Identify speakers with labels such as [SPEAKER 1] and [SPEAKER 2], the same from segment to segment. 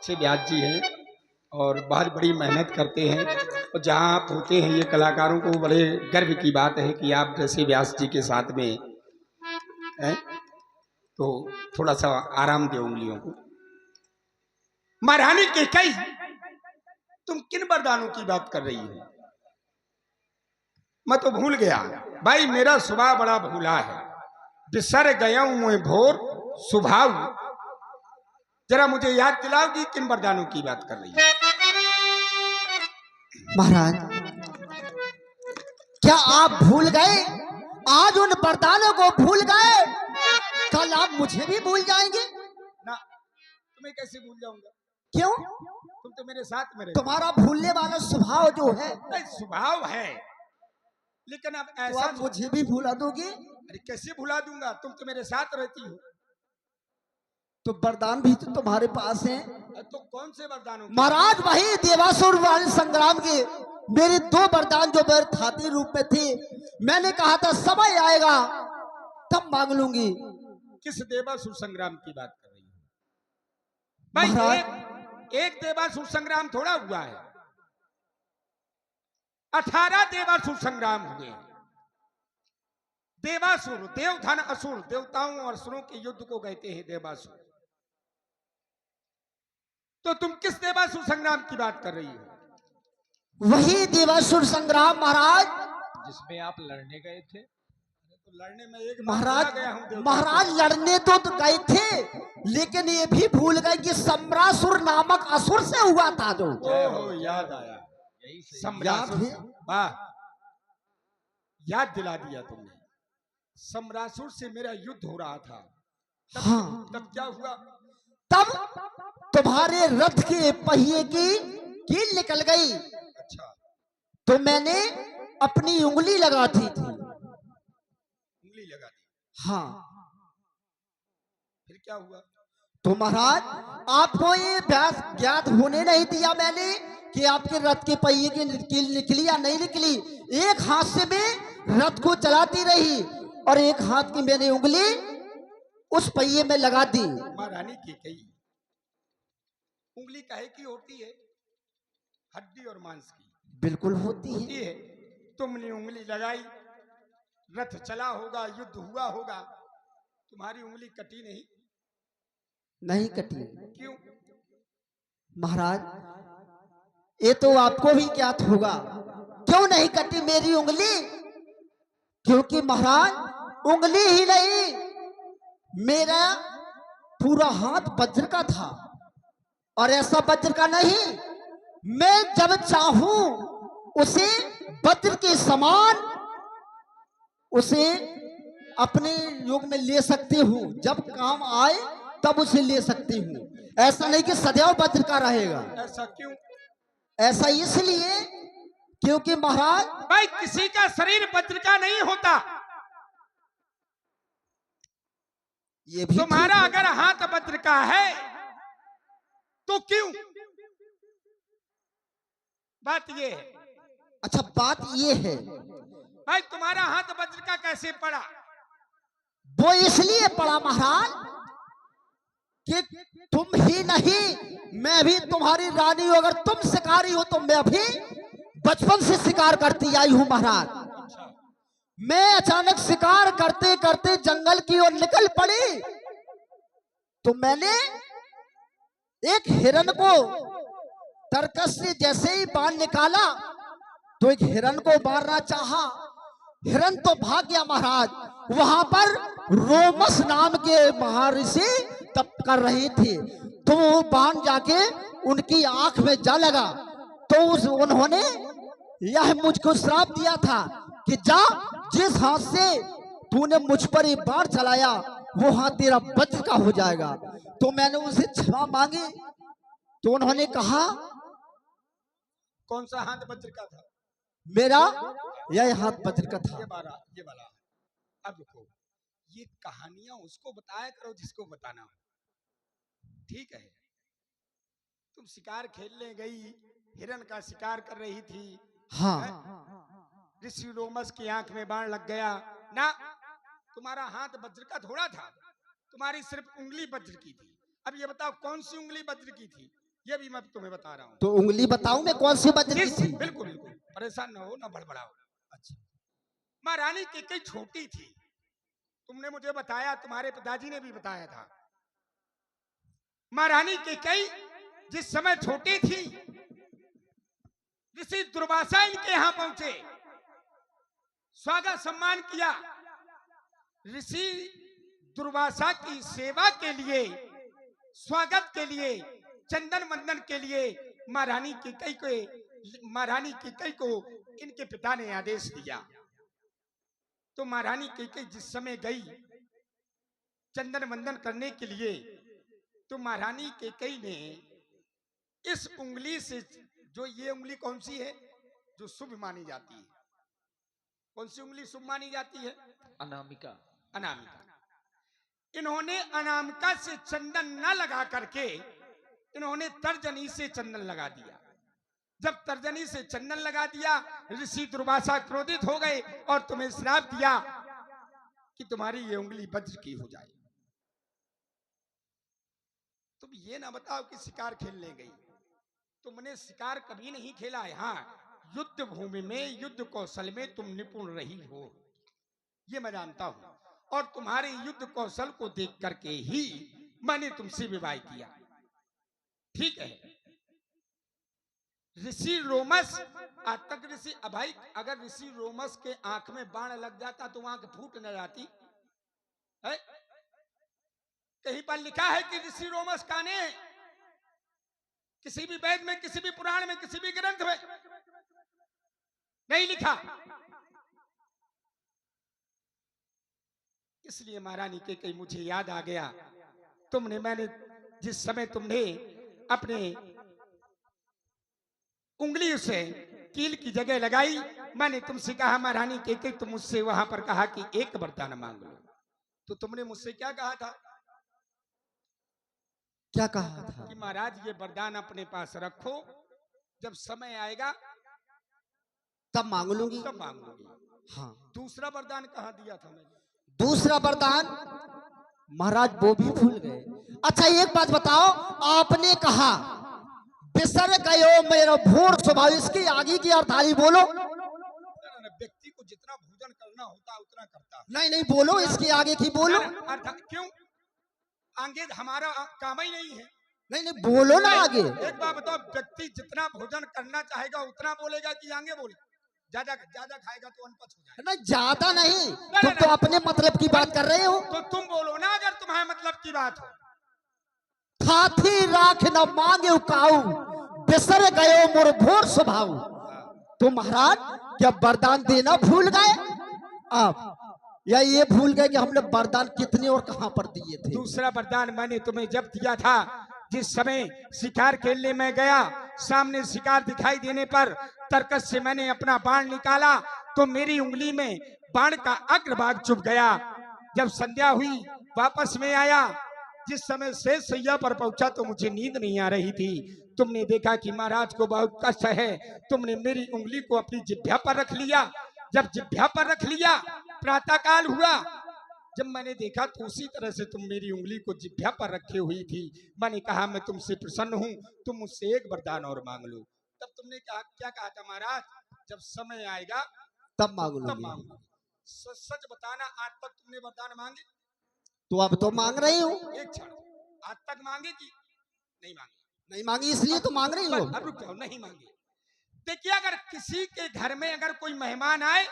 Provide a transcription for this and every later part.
[SPEAKER 1] अच्छे व्यास जी हैं और बहुत बड़ी मेहनत करते हैं। और जहाँ आप होते हैं ये कलाकारों को बड़े गर्व की बात है कि आप जैसे व्यास जी के साथ में हैं, तो थोड़ा सा आराम दे उंगलियों को। महारानी कैकेयी, तुम किन वरदानों की बात कर रही हो? मैं तो भूल गया भाई, मेरा स्वभाव बड़ा भूला है। बिसर गया हूं मैं भोर स्वभाव। जरा मुझे याद दिलाओगी किन वरदानों की बात कर रही है?
[SPEAKER 2] महाराज, क्या आप भूल गए? आज उन वरदानों को भूल गए, कल आप मुझे भी भूल जाएंगे
[SPEAKER 1] ना, तुम्हें कैसे भूल जाऊंगा?
[SPEAKER 2] क्यों?
[SPEAKER 1] तुम तो मेरे साथ में रहते।
[SPEAKER 2] तुम्हारा भूलने वाला स्वभाव जो है,
[SPEAKER 1] स्वभाव है, लेकिन अब
[SPEAKER 2] तो
[SPEAKER 1] ऐसा
[SPEAKER 2] आप मुझे भी भुला दोगे?
[SPEAKER 1] अरे कैसे भुला दूंगा, तुम तो मेरे साथ रहती हो।
[SPEAKER 2] तो वरदान भी तो तुम्हारे पास है।
[SPEAKER 1] तो कौन से वरदानों?
[SPEAKER 2] महाराज, वही देवासुर वाले संग्राम के मेरे 2 वरदान जो व्यर्थ हाथी रूप में थे, मैंने कहा था समय आएगा तब मांग लूंगी।
[SPEAKER 1] किस देवासुर संग्राम की बात कर रही हो भाई? एक देवासुर संग्राम थोड़ा हुआ है, 18 देवासुर संग्राम हुए हैं। देवासुर, देवधन असुर, देवताओं और असुरों के युद्ध को कहते हैं देवासुर। तो तुम किस देवासुर संग्राम की बात कर रही हो?
[SPEAKER 2] वही देवासुर संग्राम महाराज,
[SPEAKER 3] जिसमें आप लड़ने गए थे।
[SPEAKER 1] तो लड़ने में एक
[SPEAKER 2] महाराज
[SPEAKER 1] गया हूं।
[SPEAKER 2] महाराज लड़ने तो गए थे, लेकिन ये भी भूल गए कि सम्रासुर नामक असुर से हुआ था जो।
[SPEAKER 1] ओहो, याद आया,
[SPEAKER 3] यही सही।
[SPEAKER 1] सम्रासुर। वाह, याद दिला दिया तुमने। सम्रासुर से मेरा युद्ध हो रहा था।
[SPEAKER 2] हाँ,
[SPEAKER 1] तब क्या हुआ?
[SPEAKER 2] तब तुम्हारे रथ के पहिए की कील निकल गई।
[SPEAKER 1] अच्छा,
[SPEAKER 2] तो मैंने अपनी उंगली लगा दी थी।
[SPEAKER 1] उंगली लगा दी?
[SPEAKER 2] हाँ।
[SPEAKER 1] फिर क्या हुआ?
[SPEAKER 2] तो महाराज, आपको ये ज्ञात होने नहीं दिया मैंने कि आपके रथ के पहिए की कील निकली या नहीं निकली। एक हाथ से मैं रथ को चलाती रही और एक हाथ की मैंने उंगली उस पहिए में लगा दी।
[SPEAKER 1] महारानी कैकेयी, उंगली काहे की होती है? हड्डी और मांस की
[SPEAKER 2] बिल्कुल होती है।
[SPEAKER 1] तुमने उंगली लगाई, रथ चला होगा, युद्ध हुआ होगा, तुम्हारी उंगली कटी नहीं?
[SPEAKER 2] नहीं कटी।
[SPEAKER 1] क्यों?
[SPEAKER 2] महाराज, ये तो आपको भी ज्ञात होगा क्यों नहीं कटी मेरी उंगली। क्योंकि महाराज, उंगली ही नहीं, मेरा पूरा हाथ वज्र का था। और ऐसा वज्र का नहीं, मैं जब चाहूं उसे वज्र के समान उसे अपने योग में ले सकती हूं। जब काम आए तब उसे ले सकती हूं। ऐसा नहीं कि सदैव वज्र का रहेगा।
[SPEAKER 1] ऐसा क्यों?
[SPEAKER 2] ऐसा इसलिए क्योंकि महाराज,
[SPEAKER 1] भाई किसी का शरीर वज्र का नहीं होता।
[SPEAKER 2] ये भी
[SPEAKER 1] तुम्हारा अगर हाथ वज्र का है तो क्यों? बात ये है।
[SPEAKER 2] अच्छा, बात ये है
[SPEAKER 1] भाई, तुम्हारा हाथ वज्र का कैसे पड़ा?
[SPEAKER 2] वो इसलिए पड़ा महाराज कि तुम ही नहीं, मैं भी तुम्हारी रानी हूं। अगर तुम शिकारी हो तो मैं भी बचपन से शिकार करती आई हूं महाराज। मैं अचानक शिकार करते करते जंगल की ओर निकल पड़ी, तो मैंने एक हिरन को तरकस से जैसे ही बाण निकाला तो एक हिरन को मारना चाहा। हिरन तो भाग गया महाराज। वहां पर रोमस नाम के महर्षि तप कर रहे थे, तो वो बाण जाके उनकी आंख में जा लगा। तो उन्होंने यह मुझको श्राप दिया था कि जा, जिस हाथ से तूने मुझ पर ये बाण चलाया वो हाथ तेरा वज्र का हो जाएगा। तो मैंने उनसे क्षमा मांगी, तो उन्होंने कहा,
[SPEAKER 1] कौन सा हाथ वज्र का था?
[SPEAKER 2] मेरा यह हाथ वज्र का था।
[SPEAKER 1] ये वाला। अब रुको, ये कहानियां उसको बताया करो जिसको बताना हो, ठीक है? तुम शिकार खेलने गई, हिरन का शिकार कर रही थी।
[SPEAKER 2] हाँ।
[SPEAKER 1] ऋषि रोमस की आंख में बाण लग गया ना। तुम्हारा हाथ वज्र का थोड़ा था, तुम्हारी सिर्फ उंगली वज्र की थी। अब ये बताओ कौन सी उंगली वज्र की थी? ये भी मैं तुम्हें बता रहा हूँ।
[SPEAKER 2] तो उंगली बताऊं मैं कौन सी बज रही थी?
[SPEAKER 1] बिल्कुल बिल्कुल, परेशान ना हो, ना बड़बड़ाओ। अच्छा, महारानी कैकेयी छोटी थी, तुमने मुझे बताया, तुम्हारे पिताजी ने भी बताया था। महारानी कैकेयी जिस समय छोटी थी, ऋषि दुर्वासा इनके यहां पहुंचे, स्वागत सम्मान किया। ऋषि दुर्वासा की सेवा के लिए, स्वागत के लिए, चंदन वंदन के लिए महारानी कैकेयी को इनके पिता ने आदेश दिया। तो महारानी कैकेयी जिस समय गई चंदन वंदन करने के लिए, तो महारानी कैकेयी ने इस उंगली से, जो ये उंगली कौन सी है जो शुभ मानी जाती है, कौन सी उंगली शुभ मानी जाती है?
[SPEAKER 3] अनामिका।
[SPEAKER 1] अनामिका। इन्होंने अनामिका से चंदन न लगा करके इन्होंने तर्जनी से चंदन लगा दिया। जब तर्जनी से चंदन लगा दिया, ऋषि दुर्वासा क्रोधित हो गए और तुम्हें श्राप दिया कि तुम्हारी ये उंगली वज्र की हो जाए। तुम ये ना बताओ कि शिकार खेलने गई, तुमने शिकार कभी नहीं खेला है। हाँ, युद्ध भूमि में, युद्ध कौशल में तुम निपुण रही हो, ये मैं जानता हूं, और तुम्हारे युद्ध कौशल को देख करके ही मैंने तुमसे विवाह किया। ठीक है, ऋषि रोमस, आज तक ऋषि, भाई अगर ऋषि रोमस के आंख में बाण लग जाता तो आंख फूट न जाती है? कहीं पर लिखा है कि ऋषि रोमस काने हैं? किसी भी वेद में, किसी भी पुराण में, किसी भी ग्रंथ में नहीं लिखा। इसलिए महारानी कैकेयी मुझे याद आ गया, मैंने जिस समय तुमने अपने उंगली से कील की जगह लगाई, मैंने तुमसे कहा महारानी कैकेयी तुम मुझसे वहां पर कहा कि एक वरदान मांग लो, तो तुमने मुझसे क्या कहा था?
[SPEAKER 2] क्या कहा था?
[SPEAKER 1] कि महाराज ये वरदान अपने पास रखो, जब समय आएगा
[SPEAKER 2] तब मांग लूंगी।
[SPEAKER 1] तब मांग लूंगी।
[SPEAKER 2] हाँ।
[SPEAKER 1] दूसरा वरदान कहाँ दिया था मैंने?
[SPEAKER 2] दूसरा वरदान महाराज वो भी भूल गए। अच्छा एक बात बताओ, आपने कहा बिसर गयो मेरा भोर स्वभाव, इसकी आगे की अर्थाली बोलो।
[SPEAKER 1] व्यक्ति को जितना भोजन करना होता उतना करता है।
[SPEAKER 2] नहीं नहीं बोलो, इसकी आगे की बोलो।
[SPEAKER 1] क्यों? आगे हमारा काम ही नहीं है।
[SPEAKER 2] नहीं नहीं बोलो ना आगे।
[SPEAKER 1] एक बात बताओ, व्यक्ति जितना भोजन करना चाहेगा उतना बोलेगा कि आगे बोले? ज्यादा ज्यादा खाएगा तो अनपच हो जाएगा।
[SPEAKER 2] नहीं ज्यादा नहीं, तुम तो अपने मतलब की बात कर रहे हो।
[SPEAKER 1] तो तुम बोलो ना अगर तुम्हारे मतलब की बात हो।
[SPEAKER 2] हाथी राख न मांगे काऊ, बिसर गयो मोर भोर स्वभाव। तो महाराज क्या वरदान देना भूल गए आप, या ये भूल गए कि हमने वरदान कितने और कहां पर दिए थे?
[SPEAKER 1] दूसरा वरदान मैंने तुम्हें जब दिया था, जिस समय शिकार खेलने में गया, सामने शिकार दिखाई देने पर तरकस से मैंने अपना बाण निकाला तो मेरी उंगली में बाण का अग्रभाग चुभ गया। जब संध्या हुई वापस में आया, जिस समय शेष सैया पर पहुंचा तो मुझे नींद नहीं आ रही थी। तुमने देखा कि महाराज को बहुत कष्ट है, तुमने मेरी उंगली को अपनी जिह्वा पर रख लिया। जब जिह्वा पर रख लिया, प्रातः काल हुआ, जब मैंने देखा तो उसी तरह से तुम मेरी उंगली को जिह्वा पर रखे हुई थी। मैंने कहा मैं तुमसे प्रसन्न हूं, तुम मुझसे एक वरदान और मांग लो। तब तुमने कहा, क्या कहा था महाराज? जब समय आएगा
[SPEAKER 2] तब मांग
[SPEAKER 1] तब
[SPEAKER 2] लूंगी।
[SPEAKER 1] मांगो। सच बताना, आज तक तुमने वरदान मांगे?
[SPEAKER 2] तो अब तो मांग रही हूँ।
[SPEAKER 1] एक क्षण, आज तक मांगे कि नहीं मांगे?
[SPEAKER 2] नहीं मांगी इसलिए तो मांग रही हूँ।
[SPEAKER 1] अब रुक जाओ, नहीं मांगे। देखिए, अगर किसी के घर में अगर कोई मेहमान आए,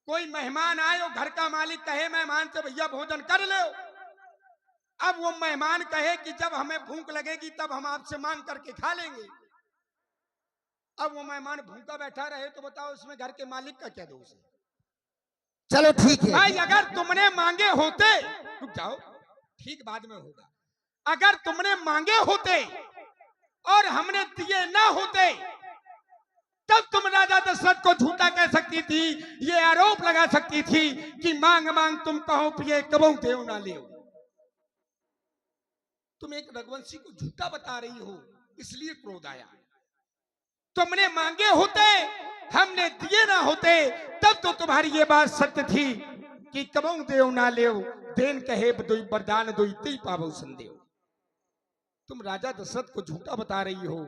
[SPEAKER 1] कोई मेहमान आए और घर का मालिक कहे मेहमान से भैया भोजन कर लो, अब वो मेहमान कहे कि जब हमें भूख लगेगी तब हम आपसे मांग करके खा लेंगे। अब वो मेहमान भूखा बैठा रहे तो बताओ इसमें घर के मालिक का क्या दोष है?
[SPEAKER 2] चलो ठीक है
[SPEAKER 1] भाई, अगर तुमने मांगे होते, रुक जाओ, ठीक बाद में होगा। अगर तुमने मांगे होते और हमने दिए ना होते, तब तुम राजा दशरथ को झूठा कह सकती थी, ये आरोप लगा सकती थी कि मांग मांग तुम कहो पिए कबहू देव ना ले। तुम एक रघुवंशी को झूठा बता रही हो, इसलिए क्रोध आया। तुमने मांगे होते, हमने दिए ना होते, तब तो तुम्हारी ये बात सत्य थी कि कबहू देव ना ले, देन कहे वरदान दोई ती पावो संदेव। तुम राजा दशरथ को झूठा बता रही हो,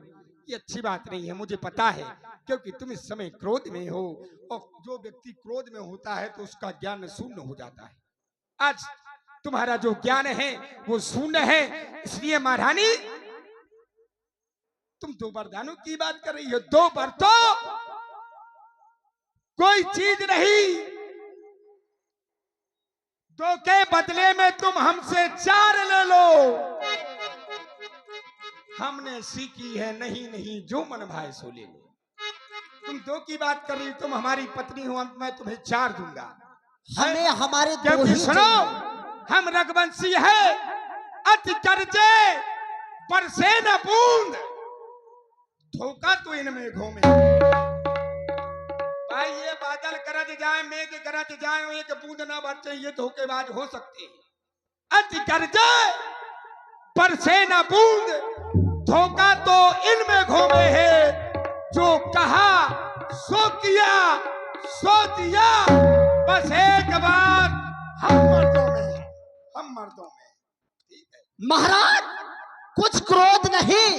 [SPEAKER 1] ये अच्छी बात नहीं है, मुझे पता है, क्योंकि तुम इस समय क्रोध में हो, और जो व्यक्ति क्रोध में होता है तो उसका ज्ञान शून्य हो जाता है। आज तुम्हारा जो ज्ञान है वो शून्य है, इसलिए महारानी तुम दो वरदानों की बात कर रही हो। दो वर तो कोई चीज नहीं, दो के बदले में तुम हमसे 4 ले लो। हमने सीखी है नहीं नहीं जो मन भाए सो ले लो। तुम 2 की बात कर रही हो, तुम हमारी पत्नी हो, मैं तुम्हें 4 दूंगा।
[SPEAKER 2] हमें हमारे दो
[SPEAKER 1] क्योंकि
[SPEAKER 2] ही
[SPEAKER 1] सुनो, हम रघुवंशी है, अति कर्जे बरसे न बूंद, धोखा तो इनमें घूमे। भाई ये बादल गरज जाए, मेघ गरज जाए, एक बूंद ना बरसे, ये धोखेबाज हो सकते हैं। अति कर्जे बरसे न बूंद, धोखा तो इनमें घूमे है। जो कहा सो किया, सो दिया, बस एक बार हम मर्दों में है, हम मर्दों में। ठीक है
[SPEAKER 2] महाराज, कुछ क्रोध नहीं,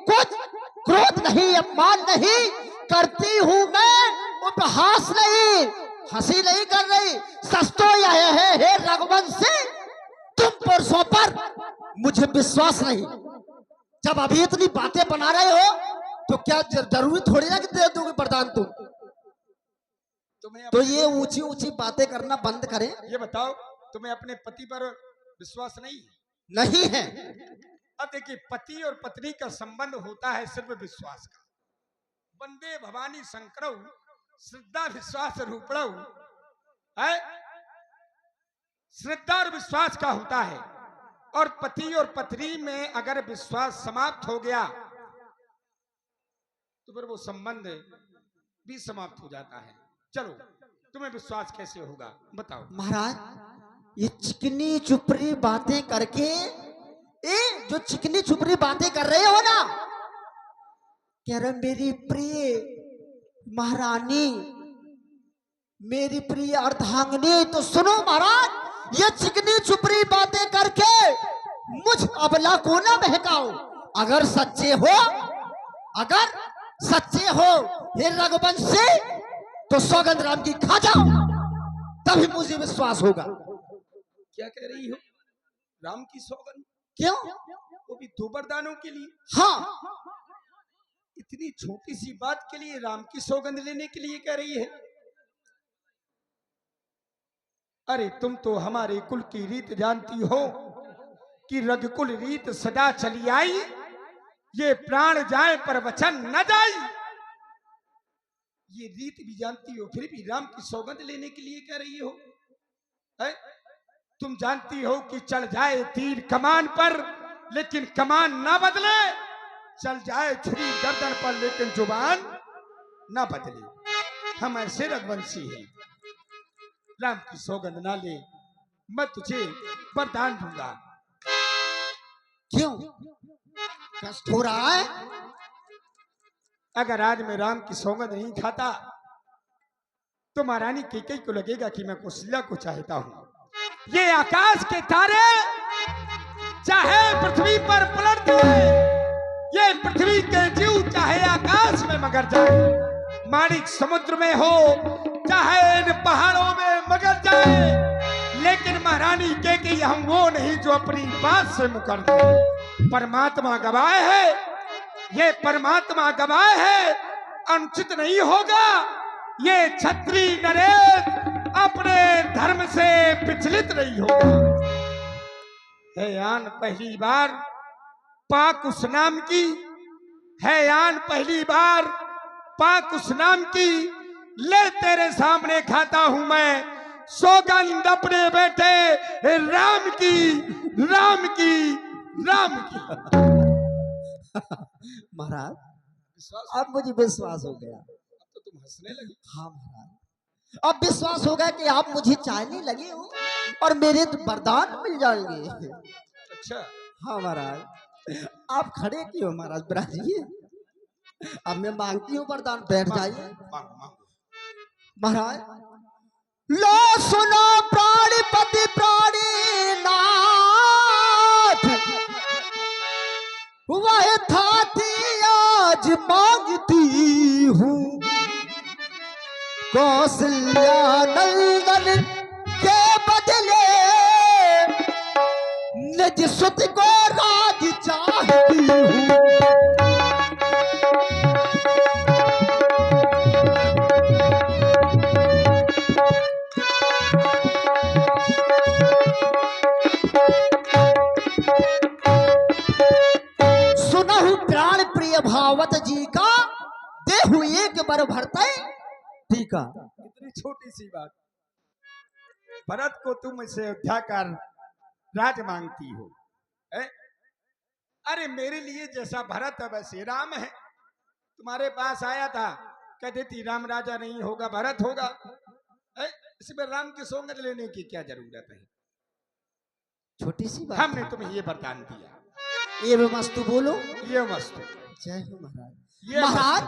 [SPEAKER 2] कुछ क्रोध नहीं, अपमान नहीं करती हूं मैं, उपहास नहीं, हंसी नहीं कर रही। सच तो यह है हे रघुवंशी, तुम पुरुषों पर मुझे विश्वास नहीं। जब अभी इतनी बातें बना रहे हो तो क्या जरूरी थोड़ी ना कि दे दोगे वरदान तुम।
[SPEAKER 1] तुम्हें
[SPEAKER 2] तो ये ऊंची ऊंची बातें करना बंद करें।
[SPEAKER 1] ये बताओ, तुम्हें अपने पति पर विश्वास नहीं है?
[SPEAKER 2] नहीं है।
[SPEAKER 1] अब देखिए, पति और पत्नी का संबंध होता है सिर्फ विश्वास का। वंदे भवानी शंकरौ श्रद्धा विश्वास रूपणौ है, श्रद्धा और विश्वास का होता है। और पति और पत्नी में अगर विश्वास समाप्त हो गया तो फिर वो संबंध भी समाप्त हो जाता है। चलो, तुम्हें विश्वास कैसे होगा बताओ।
[SPEAKER 2] महाराज, ये चिकनी चुपड़ी बातें करके, जो चिकनी चुपड़ी बातें कर रहे हो ना, कह रहे मेरी प्रिय महारानी, मेरी प्रिय अर्धांगिनी, तो सुनो महाराज, ये चिकनी चुपड़ी बातें करके मुझ अबला को ना बहकाओ। अगर सच्चे हो, अगर सच्चे हो हे रघुवंशी, तो सौगंध राम की खा जाओ, तभी मुझे विश्वास होगा।
[SPEAKER 1] क्या कह रही हो? राम की सौगंध?
[SPEAKER 2] क्यों?
[SPEAKER 1] वो भी 2 वरदानों के लिए?
[SPEAKER 2] हाँ,
[SPEAKER 1] इतनी छोटी सी बात के लिए राम की सौगंध लेने के लिए कह रही है? अरे तुम तो हमारे कुल की रीत जानती हो कि रघुकुल रीत सदा चली आई, ये प्राण जाए पर वचन न जाई। ये रीत भी जानती हो, फिर भी राम की सौगंध लेने के लिए कह रही हो? है? तुम जानती हो कि चल जाए तीर कमान पर लेकिन कमान ना बदले, चल जाए छुरी गर्दन पर लेकिन जुबान ना बदले। हम ऐसे रघुवंशी हैं, राम की सौगंध ना ले, मैं तुझे वरदान दूंगा।
[SPEAKER 2] क्यों? कष्ट हो रहा है?
[SPEAKER 1] अगर आज मैं राम की सौगंध नहीं खाता तो महारानी कैकेयी को लगेगा कि मैं कौशल्या को चाहता हूं। ये आकाश के तारे चाहे पृथ्वी पर पलट जाए, ये पृथ्वी के जीव चाहे आकाश में मगर जाए, माणिक समुद्र में हो चाहे इन पहाड़ों में मगर जाए, लेकिन महारानी कैकेयी हम वो नहीं जो अपनी बात से मुकर जाए। परमात्मा गवाह है, ये परमात्मा गवाह है, अनुचित नहीं होगा ये क्षत्रिय नरेश अपने धर्म से विचलित नहीं होगा। है आन पहली बार पाक उस नाम की, है आन पहली बार पाक उस नाम की, ले तेरे सामने खाता हूं मैं सौगंध अपने बेटे राम की, राम की, राम की।
[SPEAKER 2] महाराज,
[SPEAKER 1] विश्वास?
[SPEAKER 2] अब मुझे विश्वास हो गया।
[SPEAKER 1] अब तो तुम हंसने लगी।
[SPEAKER 2] हाँ महाराज, अब विश्वास हो गया कि आप मुझे चाहने लगे हो और मेरे तो वरदान मिल जाएंगे।
[SPEAKER 1] अच्छा,
[SPEAKER 2] हाँ महाराज, आप खड़े क्यों महाराज, बिराजिए। अब मैं मांगती हूँ वरदान, बैठ जाइए।
[SPEAKER 1] मांगो मांगो।
[SPEAKER 2] महाराज, लो सुनो प्राणीपति प्राणीनाथ, वह थाती आज मांगती हूँ, कौशल्या नंदन के बदले निज सुत को राज चाहती हूँ। सुनहु प्राण प्रिय भावत जी का, देहु एक बर भरते टीका।
[SPEAKER 1] इतनी छोटी सी बात, भरत को तुम इसे अयोध्या का राज मांगती हो, है? अरे मेरे लिए जैसा भरत है वैसे राम है। तुम्हारे पास आया था, कह देती राम राजा नहीं होगा भरत होगा, है? इसमें राम की सौगंध लेने की क्या जरूरत है?
[SPEAKER 2] छोटी सी बात,
[SPEAKER 1] हमने तुम्हें ये वरदान दिया,
[SPEAKER 2] ये मस्तु बोलो।
[SPEAKER 1] ये मस्त
[SPEAKER 2] जय हो महाराज।
[SPEAKER 1] ये
[SPEAKER 2] महाराज,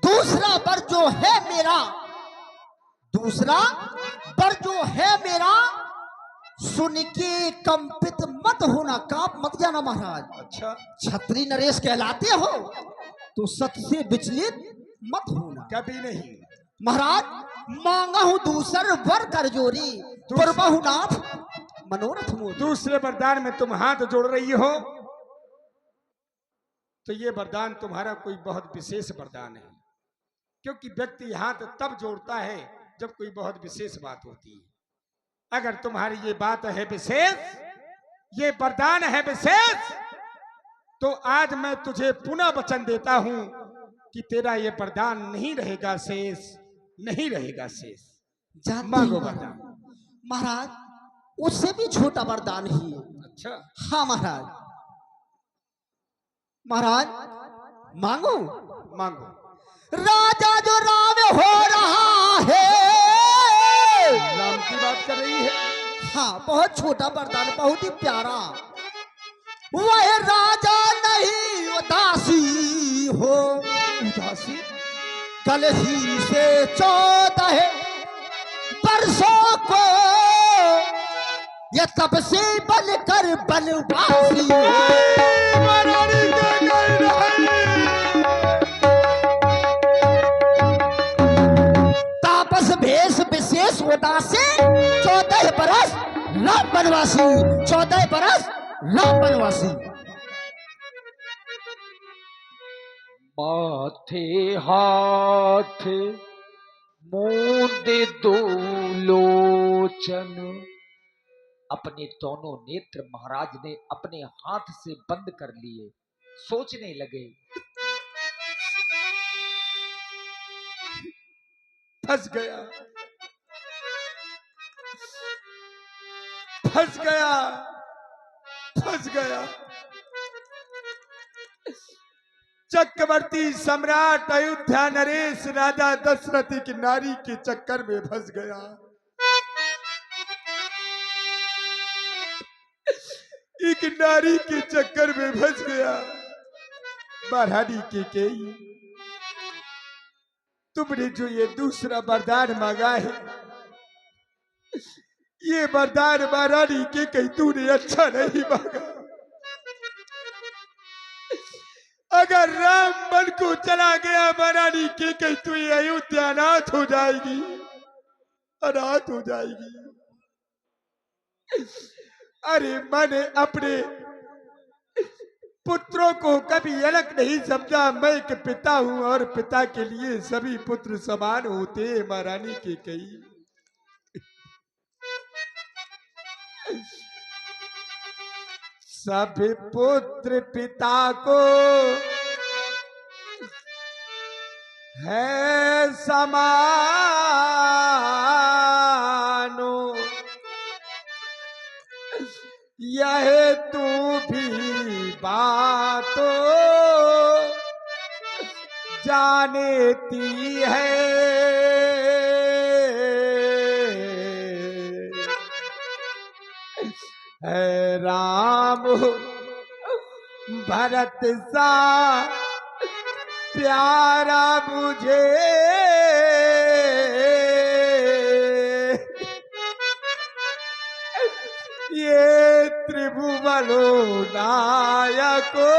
[SPEAKER 2] दूसरा वर जो है मेरा, दूसरा वर जो है मेरा, सुन के कंपित मत होना, काप मत जाना महाराज।
[SPEAKER 1] अच्छा,
[SPEAKER 2] छत्री नरेश कहलाते हो तो सत्य से विचलित मत होना।
[SPEAKER 1] कभी नहीं।
[SPEAKER 2] महाराज, मांगा हूं दूसर वर कर जोरी, पुरबाहु नाथ मनोरथ मोरी।
[SPEAKER 1] दूसरे वरदान में तुम हाथ जोड़ रही हो, तो ये वरदान तुम्हारा कोई बहुत विशेष वरदान है, क्योंकि व्यक्ति हाथ तब जोड़ता है जब कोई बहुत विशेष बात होती है। अगर तुम्हारी ये बात है विशेष, ये वरदान है विशेष, तो आज मैं तुझे पुनः वचन देता हूं कि तेरा ये वरदान नहीं रहेगा शेष, नहीं रहेगा शेष। मांगो वरदान।
[SPEAKER 2] महाराज, उससे भी छोटा वरदान ही है।
[SPEAKER 1] अच्छा,
[SPEAKER 2] हाँ महाराज। महाराज, मांगो
[SPEAKER 1] मांगो।
[SPEAKER 2] राजा जो राम हो रहा है,
[SPEAKER 1] राम की बात कर रही है।
[SPEAKER 2] हाँ, बहुत छोटा वरदान, बहुत ही प्यारा। वह राजा नहीं उदासी हो,
[SPEAKER 1] उदासी?
[SPEAKER 2] कल ही से 14 वर्षों को ये तब से बन कर बनवासी हो। तापस भेष विशेष उदासी, 14 बरस राम बनवासी, 14 बरस राम बनवासी।
[SPEAKER 3] माथे हाथ मूंदे दो लोचन, अपने दोनों नेत्र महाराज ने अपने हाथ से बंद कर लिए, सोचने लगे।
[SPEAKER 1] फंस गया, फंस गया, फंस गया। चक्रवर्ती सम्राट अयोध्या नरेश राजा दशरथ की नारी के चक्कर में फंस गया। एक नारी के चक्कर में फंस गया। महारानी कैकेयी, तुमने जो ये दूसरा वरदान मांगा है, ये वरदान महारानी कैकेयी तूने अच्छा नहीं मांगा। अगर राम बन को चला गया महारानी कैकेयी, तो ये अयोध्या अनाथ हो जाएगी, अनाथ हो जाएगी। अरे मैंने अपने पुत्रों को कभी अलग नहीं समझा। मैं एक पिता हूं और पिता के लिए सभी पुत्र समान होते हैं महारानी कैकेयी। सभी पुत्र पिता को है समानो, यह तू भी बातो जानती है राम भरत सा प्यारा मुझे, ये त्रिभुवनो नायको